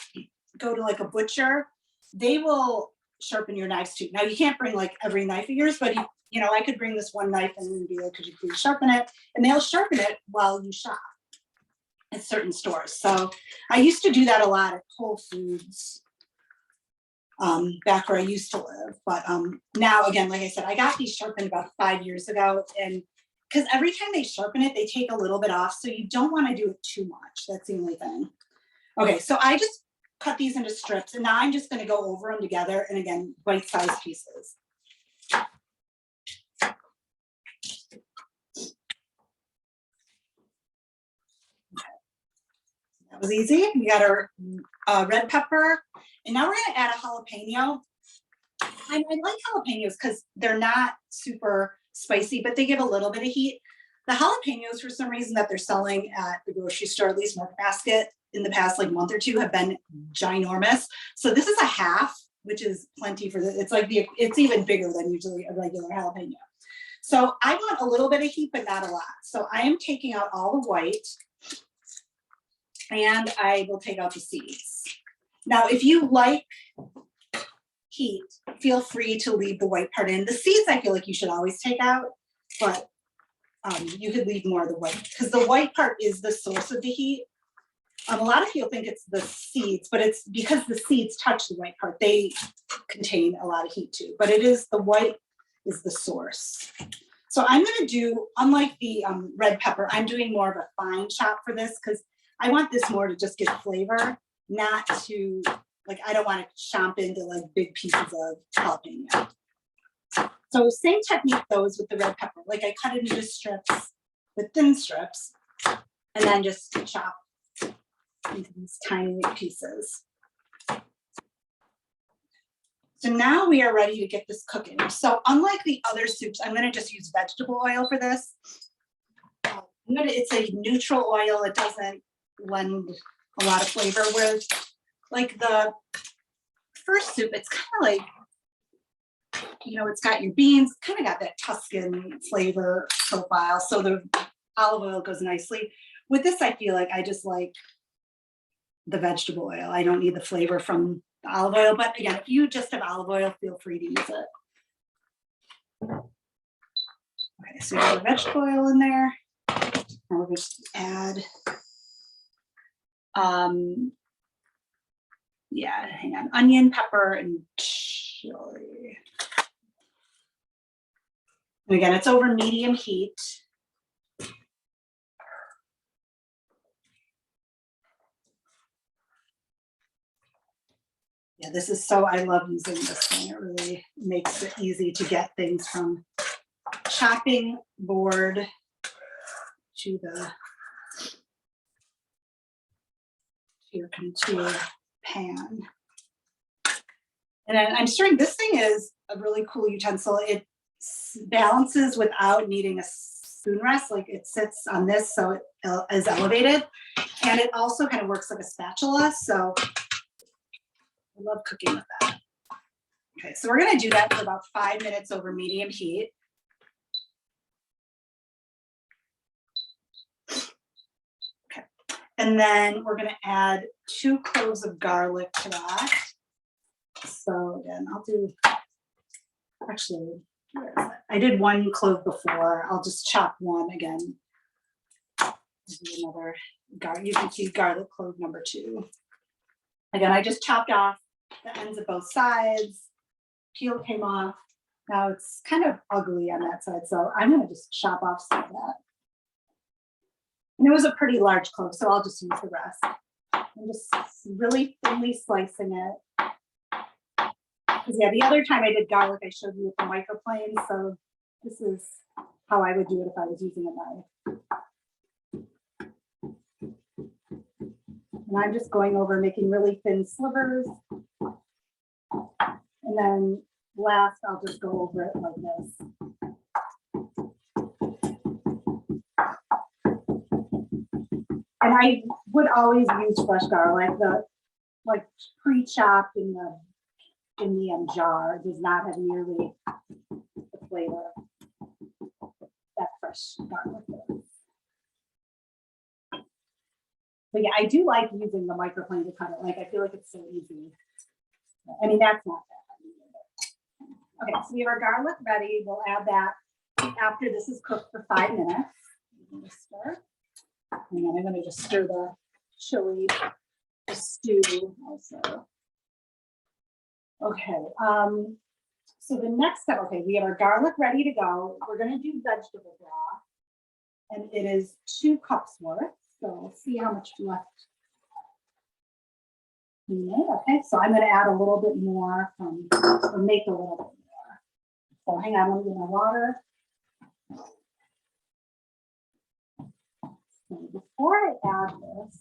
go to like a butcher, they will sharpen your knives too. Now you can't bring like every knife of yours, but you know, I could bring this one knife and be like, could you please sharpen it? And they'll sharpen it while you shop at certain stores. So I used to do that a lot at Whole Foods, back where I used to live. But now, again, like I said, I got these sharpened about 5 years ago, and because every time they sharpen it, they take a little bit off. So you don't want to do it too much. That's the only thing. Okay, so I just cut these into strips, and now I'm just going to go over them together. And again, bite-sized pieces. That was easy. We got our red pepper, and now we're going to add a jalapeno. I like jalapenos because they're not super spicy, but they give a little bit of heat. The jalapenos, for some reason, that they're selling at the grocery store, at least Market Basket, in the past like month or two, have been ginormous. So this is a half, which is plenty for the. It's like it's even bigger than usually a regular jalapeno. So I want a little bit of heat, but not a lot. So I am taking out all the white, and I will take out the seeds. Now, if you like heat, feel free to leave the white part in. The seeds, I feel like you should always take out, but you could leave more of the white, because the white part is the source of the heat. A lot of people think it's the seeds, but it's because the seeds touch the white part. They contain a lot of heat too, but it is the white is the source. So I'm going to do, unlike the red pepper, I'm doing more of a fine chop for this, because I want this more to just get flavor, not to, like, I don't want to chomp into like big pieces of jalapeno. So same technique though as with the red pepper. Like I cut it into strips, with thin strips, and then just chop into these tiny pieces. So now we are ready to get this cooking. So unlike the other soups, I'm going to just use vegetable oil for this. It's a neutral oil. It doesn't lend a lot of flavor. Whereas like the first soup, it's kind of like, you know, it's got your beans, kind of got that Tuscan flavor profile. So the olive oil goes nicely. With this, I feel like I just like the vegetable oil. I don't need the flavor from the olive oil, but again, if you just have olive oil, feel free to use it. Okay, so we have the vegetable oil in there. Now we're going to add, yeah, hang on, onion, pepper, and chili. And again, it's over medium heat. Yeah, this is so, I love using this thing. It really makes it easy to get things from chopping board to your pan. And then I'm stirring. This thing is a really cool utensil. It balances without needing a spoon rest. Like it sits on this, so it is elevated. And it also kind of works like a spatula. So I love cooking with that. Okay, so we're going to do that for about 5 minutes over medium heat. Okay, and then we're going to add 2 cloves of garlic to that. So again, I'll do, actually, where is it? I did 1 clove before. I'll just chop 1 again. Do another garlic. You can see garlic clove number 2. Again, I just chopped off the ends of both sides. Peel came off. Now it's kind of ugly on that side, so I'm going to just chop off some of that. And it was a pretty large clove, so I'll just use the rest. I'm just really thinly slicing it. Because yeah, the other time I did garlic, I showed you with the microplane. So this is how I would do it if I was using a knife. And I'm just going over making really thin slivers. And then last, I'll just go over it like this. And I would always use fresh garlic. The like pre-chopped in the jar does not have nearly the flavor that fresh garlic does. But yeah, I do like using the microplane to cut it. Like, I feel like it's so easy. I mean, that's not bad. Okay, so we have our garlic ready. We'll add that after this is cooked for 5 minutes. Stir. And then I'm going to just stir the chili, the stew also. Okay, so the next step, okay, we have our garlic ready to go. We're going to do vegetable broth, and it is 2 cups worth. So we'll see how much left. Okay, so I'm going to add a little bit more or make a little bit more. So hang on, let me get my water. So before I add this,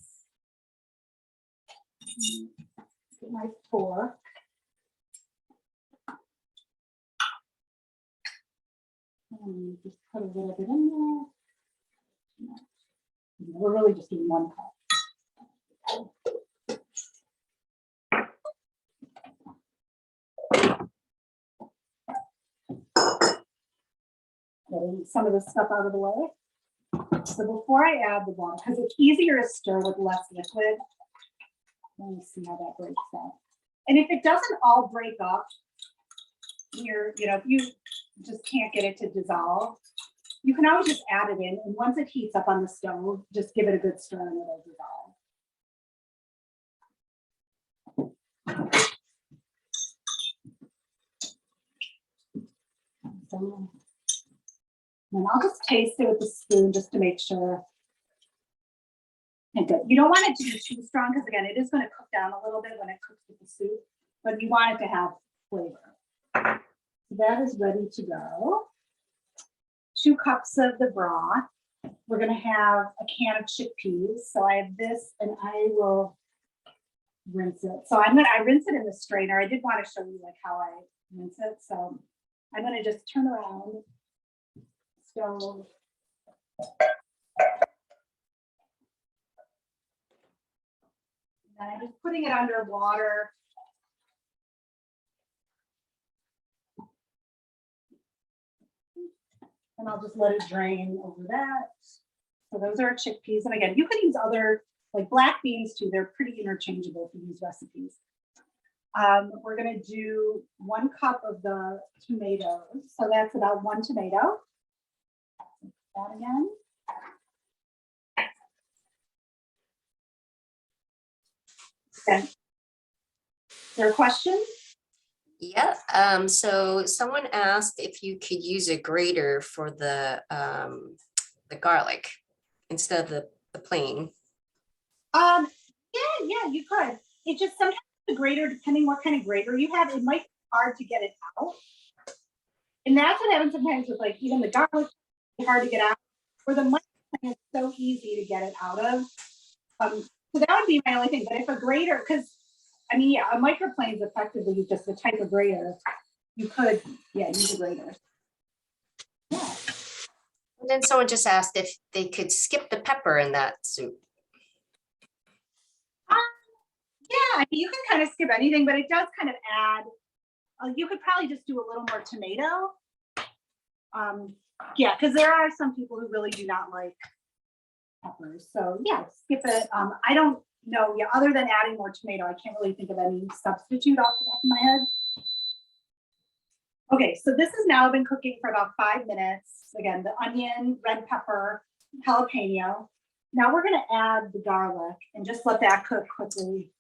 get my fork. And just put a little bit in there. We're really just doing 1 cup. Getting some of the stuff out of the way. So before I add the water, because it's easier to stir with less liquid. Let me see how that breaks up. And if it doesn't all break up, if you just can't get it to dissolve, you can always just add it in. And once it heats up on the stove, just give it a good stir and it'll dissolve. So, and I'll just taste it with the spoon just to make sure. And good. You don't want it to be too strong because again, it is going to cook down a little bit when it cooks with the soup, but you want it to have flavor. So that is ready to go. 2 cups of the broth. We're going to have a can of chickpeas. So I have this, and I will rinse it. So I rinse it in the strainer. I did want to show you like how I rinse it. So I'm going to just turn around. Stove. And I'm just putting it under water. And I'll just let it drain over that. So those are chickpeas. And again, you can use other, like black beans too. They're pretty interchangeable for these recipes. We're going to do 1 cup of the tomatoes. So that's about 1 tomato. That again. Okay. Is there a question? Yeah, so someone asked if you could use a grater for the garlic instead of the plain. Yeah, you could. It just sometimes the grater, depending what kind of grater you have, it might be hard to get it out. And that's what happens sometimes with like even the garlic, it's hard to get out. Or the microplane is so easy to get it out of. So that would be my only thing. But if a grater, because I mean, yeah, a microplane is effectively just a type of grater. You could, yeah, use a grater. Yeah. And then someone just asked if they could skip the pepper in that soup. Yeah, I mean, you can kind of skip anything, but it does kind of add. You could probably just do a little more tomato. Yeah, because there are some people who really do not like peppers. So yeah, skip it. I don't know. Yeah, other than adding more tomato, I can't really think of any substitute off the top of my head. Okay, so this has now been cooking for about 5 minutes. Again, the onion, red pepper, jalapeno. Now we're going to add the garlic and just let that cook quickly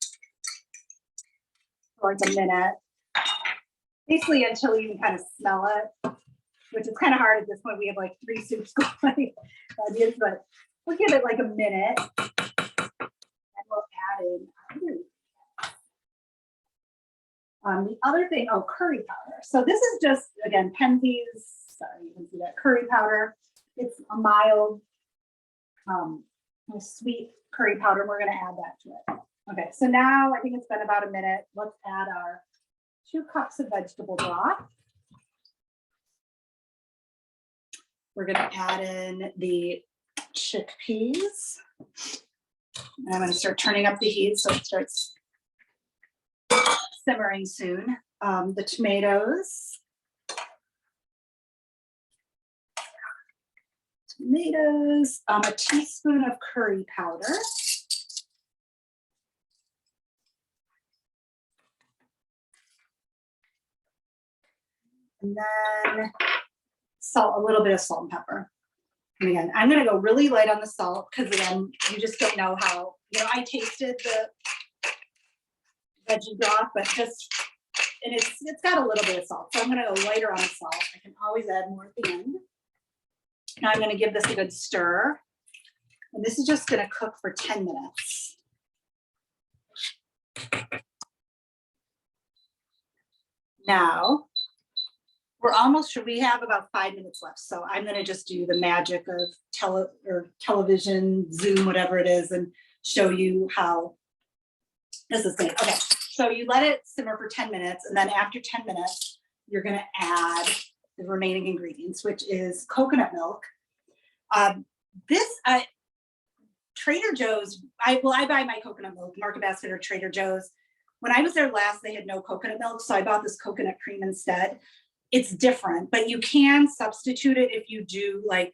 for like a minute. Basically until you can kind of smell it, which is kind of hard at this point. We have like 3 soups going, but we'll give it like a minute. And we'll add in the other thing, oh, curry powder. So this is just, again, Penzeys, sorry, you can see that curry powder. It's a mild, sweet curry powder. We're gonna add that to it. Okay, so now I think it's been about a minute. Let's add our 2 cups of vegetable broth. We're gonna add in the chickpeas. And I'm gonna start turning up the heat so it starts simmering soon. The tomatoes. A teaspoon of curry powder. And then salt, a little bit of salt and pepper. And again, I'm gonna go really light on the salt because again, you just don't know how, I tasted the veggie broth, but just, and it's got a little bit of salt. So I'm gonna go lighter on the salt. I can always add more at the end. Now I'm gonna give this a good stir. And this is just gonna cook for 10 minutes. Now, we're almost sure, we have about 5 minutes left. So I'm gonna just do the magic of television, Zoom, whatever it is, and show you how this is made. Okay, so you let it simmer for 10 minutes, and then after 10 minutes, you're gonna add the remaining ingredients, which is coconut milk. Trader Joe's, I buy my coconut milk, Market Basket or Trader Joe's. When I was there last, they had no coconut milk, so I bought this coconut cream instead. It's different, but you can substitute it if you do like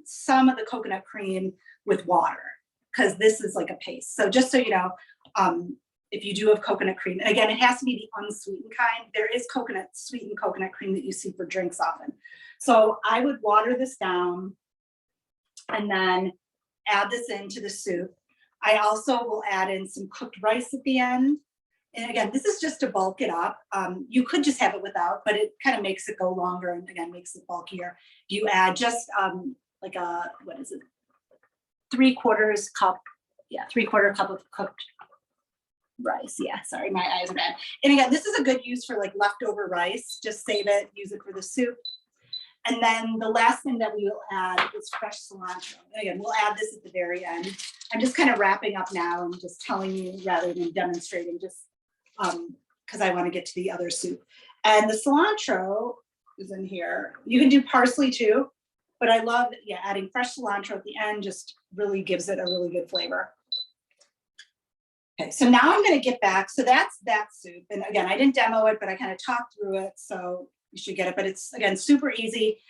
some of the coconut cream with water, because this is like a paste. So just so you know, if you do have coconut cream, and again, it has to be the unsweetened kind. There is sweetened coconut cream that you see for drinks often. So I would water this down and then add this into the soup. I also will add in some cooked rice at the end. And again, this is just to bulk it up. You could just have it without, but it kind of makes it go longer and again, makes it bulkier. You add just like a, what is it? 3/4 cup. Yeah, 3/4 cup of cooked rice. Yeah, sorry, my eyes are bad. And again, this is a good use for like leftover rice. Just save it, use it for the soup. And then the last thing that we will add is fresh cilantro. And again, we'll add this at the very end. I'm just kind of wrapping up now and just telling you rather than demonstrating, just because I want to get to the other soup. And the cilantro is in here. You can do parsley too, but I love, adding fresh cilantro at the end just really gives it a really good flavor. Okay, so now I'm going to get back. So that's that soup. And again, I didn't demo it, but I kind of talked through it. So you should get it, but it's again, super easy.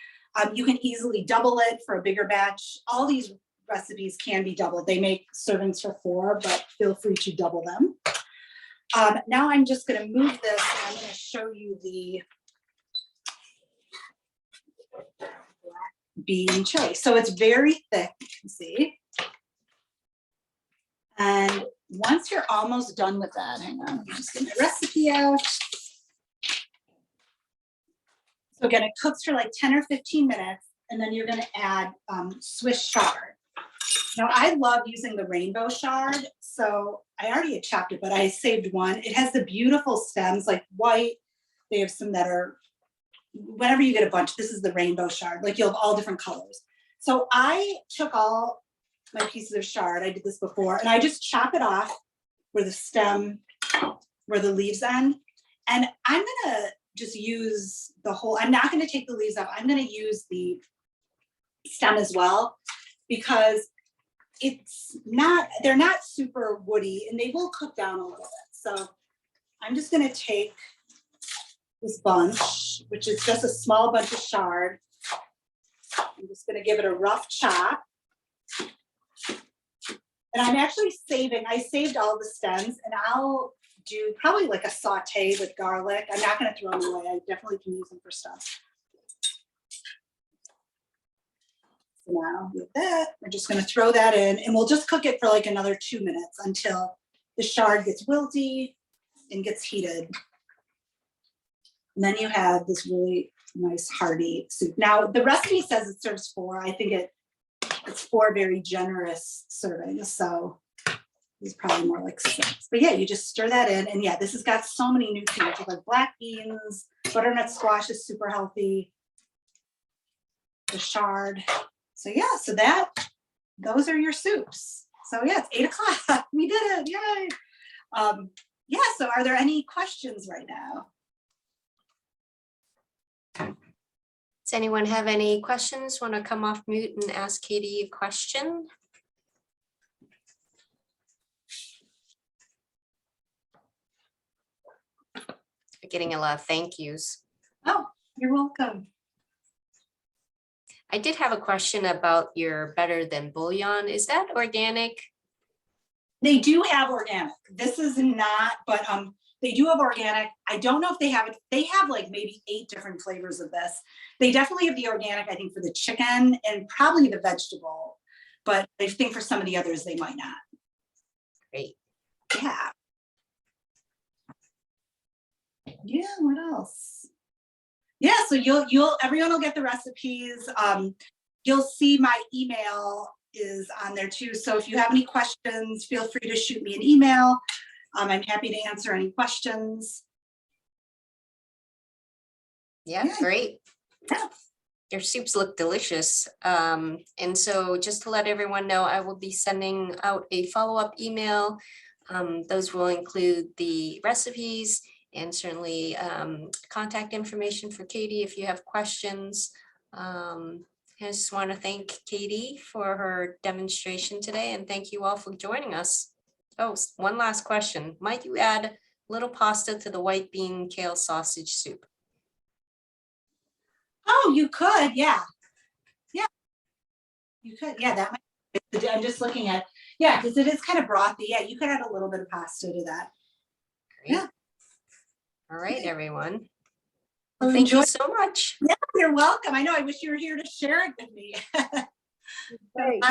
You can easily double it for a bigger batch. All these recipes can be doubled. They make servings for 4, but feel free to double them. Now I'm just going to move this and I'm going to show you the black bean chili. So it's very thick, you can see. And once you're almost done with that, hang on, let me just get my recipe out. So again, it cooks for like 10 or 15 minutes, and then you're gonna add Swiss chard. Now I love using the rainbow chard, so I already had chopped it, but I saved one. It has the beautiful stems, like white. They have some that are, whenever you get a bunch, this is the rainbow chard, like you'll have all different colors. So I took all my pieces of chard, I did this before, and I just chop it off where the stem, where the leaves end. And I'm gonna just use the whole, I'm not gonna take the leaves off, I'm gonna use the stem as well, because it's not, they're not super woody and they will cook down a little bit. So I'm just gonna take this bunch, which is just a small bunch of chard. I'm just gonna give it a rough chop. And I'm actually saving, I saved all the stems, and I'll do probably like a saute with garlic. I'm not gonna throw them away. I definitely can use them for stuff. So now with that, we're just gonna throw that in, and we'll just cook it for like another 2 minutes until the chard gets wilty and gets heated. And then you have this really nice hearty soup. Now the recipe says it serves 4. I think it's 4 very generous servings. So It's probably more like 6. But yeah, you just stir that in. And yeah, this has got so many nutrients like black beans, butternut squash is super healthy. The chard. So yeah, so those are your soups. So yeah, it's 8 o'clock. We did it. Yay. Yeah, so are there any questions right now? Does anyone have any questions? Want to come off mute and ask Katie a question? We're getting a lot of thank yous. Oh, you're welcome. I did have a question about your Better Than bouillon. Is that organic? They do have organic. This is not, but they do have organic. I don't know if they have it. They have like maybe 8 different flavors of this. They definitely have the organic, I think, for the chicken and probably the vegetable. But I think for some of the others, they might not. Great. Yeah. Yeah, what else? Yeah, so everyone will get the recipes. You'll see my email is on there too. So if you have any questions, feel free to shoot me an email. I'm happy to answer any questions. Yeah, great. Yeah. Your soups look delicious. And so just to let everyone know, I will be sending out a follow-up email. Those will include the recipes and certainly contact information for Katie if you have questions. I just want to thank Katie for her demonstration today and thank you all for joining us. Oh, one last question. Might you add a little pasta to the white bean kale sausage soup? Oh, you could, yeah. Yeah, you could, yeah, that might, I'm just looking at, yeah, because it is kind of brothy. Yeah, you could add a little bit of pasta to that. Great. Yeah. All right, everyone. Well, Well, thank you so much. Yeah, you're welcome. I know, I wish you were here to share it with me. Great.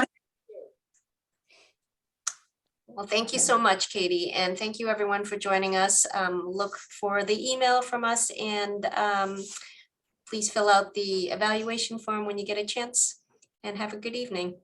Well, thank you so much, Katie, and thank you everyone for joining us. Look for the email from us and please fill out the evaluation form when you get a chance and have a good evening.